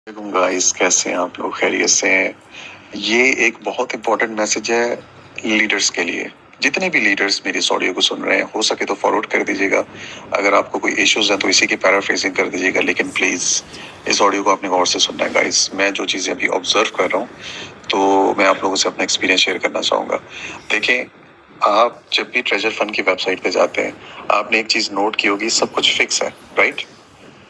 Guys, कैसे हैं आप लोग? खैरियत से हैं? ये एक बहुत इंपॉर्टेंट मैसेज है लीडर्स के लिए। जितने भी लीडर्स मेरी इस ऑडियो को सुन रहे हैं, हो सके तो फॉरवर्ड कर दीजिएगा। अगर आपको कोई इश्यूज हैं तो इसी की पैराफ्रेजिंग कर दीजिएगा, लेकिन प्लीज इस ऑडियो को आपने गौर से सुनना है गाइस। मैं जो चीजें अभी ऑब्जर्व कर रहा हूँ तो मैं आप लोगों से अपना एक्सपीरियंस शेयर करना चाहूंगा। देखें, आप जब भी ट्रेजर फंड की वेबसाइट पे जाते हैं, आपने एक चीज नोट की होगी, सब कुछ फिक्स है, राइट?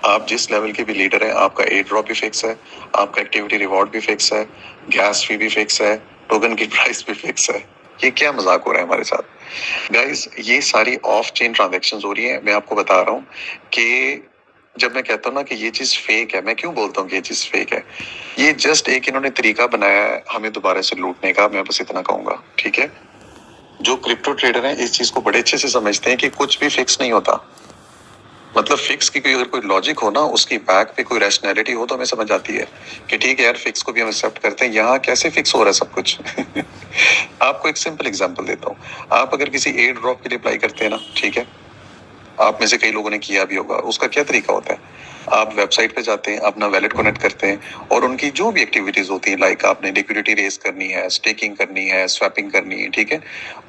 आप जिस लेवल के भी लीडर हैं, आपका एयर ड्रॉप भी फिक्स है, आपका एक्टिविटी रिवॉर्ड भी फिक्स है, गैस फी भी फिक्स है, टोकन की प्राइस भी फिक्स है। ये क्या मजाक हो रहा है हमारे साथ गाइस? ये सारी ऑफ चेन ट्रांजेक्शन्स हो रही है। मैं आपको बता रहा हूँ कि जब मैं कहता हूँ ना कि ये चीज फेक है, मैं क्यों बोलता हूँ कि ये चीज फेक है? ये जस्ट एक इन्होंने तरीका बनाया है हमें दोबारा से लूटने का। मैं बस इतना कहूंगा, ठीक है? जो क्रिप्टो ट्रेडर हैं इस चीज को बड़े अच्छे से समझते हैं कि कुछ भी फिक्स नहीं होता। मतलब फिक्स की कोई अगर कोई लॉजिक हो ना, उसकी बैक पे कोई रैशनैलिटी हो तो हमें समझ आती है कि ठीक है यार, फिक्स को भी हम एक्सेप्ट करते हैं। यहाँ कैसे फिक्स हो रहा है सब कुछ? आपको एक सिंपल एग्जांपल देता हूँ। आप अगर किसी एयर ड्रॉप के लिए अप्लाई करते हैं ना, ठीक है, आप में से कई लोगों ने किया भी होगा। उसका क्या तरीका होता है? आप वेबसाइट पे जाते हैं, अपना वैलेट कनेक्ट करते हैं और उनकी जो भी एक्टिविटीज होती है, लाइक आपने लिक्विडिटी रेज करनी है, स्टेकिंग करनी है, स्वैपिंग करनी है, ठीक है,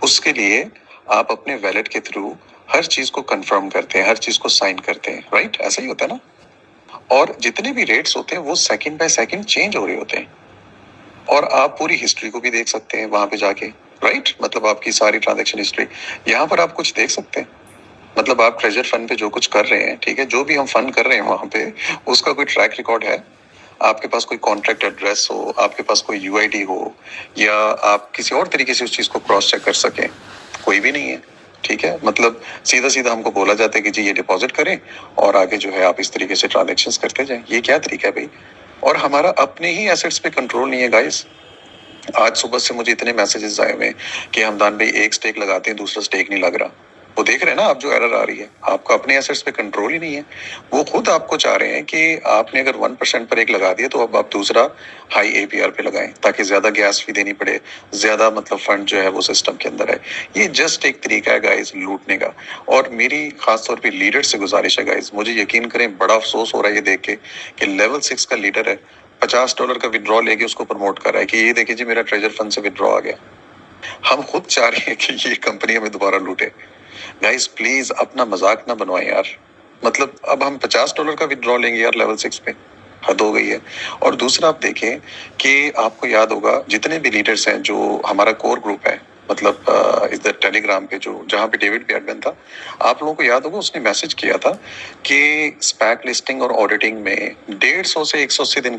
उसके लिए आप अपने वैलेट के थ्रू हर चीज को कंफर्म करते हैं, हर चीज को साइन करते हैं, राइट? ऐसा ही होता है ना? और जितने भी रेट्स होते हैं वो सेकंड बाय सेकंड चेंज हो रहे होते हैं और आप पूरी हिस्ट्री को भी देख सकते हैं वहां पे जाके, राइट? मतलब आपकी सारी ट्रांजैक्शन हिस्ट्री यहाँ पर आप कुछ देख सकते हैं। मतलब आप ट्रेजर फंड पे जो कुछ कर रहे हैं, ठीक है, जो भी हम फंड कर रहे हैं वहां पे, उसका कोई ट्रैक रिकॉर्ड है? आपके पास कोई कॉन्ट्रैक्ट एड्रेस हो, आपके पास कोई यूआईडी हो, या आप किसी और तरीके से उस चीज को क्रॉस चेक कर सकें? कोई भी नहीं है, ठीक है? मतलब सीधा सीधा हमको बोला जाता है कि जी ये डिपॉजिट करें और आगे जो है आप इस तरीके से ट्रांजेक्शन्स करते जाएं। ये क्या तरीका है भाई? और हमारा अपने ही एसेट्स पे कंट्रोल नहीं है गाइस। आज सुबह से मुझे इतने मैसेजेस आए हुए हैं कि हमदान भाई एक स्टेक लगाते हैं, दूसरा स्टेक नहीं लग रहा। वो देख रहे हैं ना आप जो एरर आ रही है? आपका अपने एसेट्स पे कंट्रोल ही नहीं है। वो खुद आपको चाह रहे हैं कि आपने अगर 1% पर एक लगा दिया तो अब आप दूसरा हाई एपीआर पे लगाएं, ताकि ज्यादा गैस फी देनी पड़े, ज्यादा मतलब फंड जो है वो सिस्टम के अंदर है। ये जस्ट एक तरीका है गाइस लूटने का। और मेरी खासतौर पे लीडर से गुजारिश है गाइस, मुझे यकीन करें बड़ा अफसोस हो रहा है ये देख के कि लेवल 6 का लीडर है, $50 का विड्रॉ लेके उसको प्रमोट कर रहा है कि ये देखिए जी मेरा ट्रेजर फंड से विड्रॉ आ गया। हम खुद चाह रहे हैं कि ये कंपनी हमें दोबारा लूटे। गाइस प्लीज अपना मजाक ना बनवाएं यार। मतलब अब हम $50 का विड्रॉ लेंगे यार लेवल 6 पे? हद हो गई है। और दूसरा आप देखें कि आपको याद होगा जितने भी लीडर्स हैं, जो हमारा कोर ग्रुप है, मतलब इधर टेलीग्राम पे जो जहाँ पे डेविड भी एडमिन था, आप लोगों को याद होगा उसने मैसेज किया था कि स्पैक लिस्टिंग और ऑडिटिंग में 150 से 180 दिन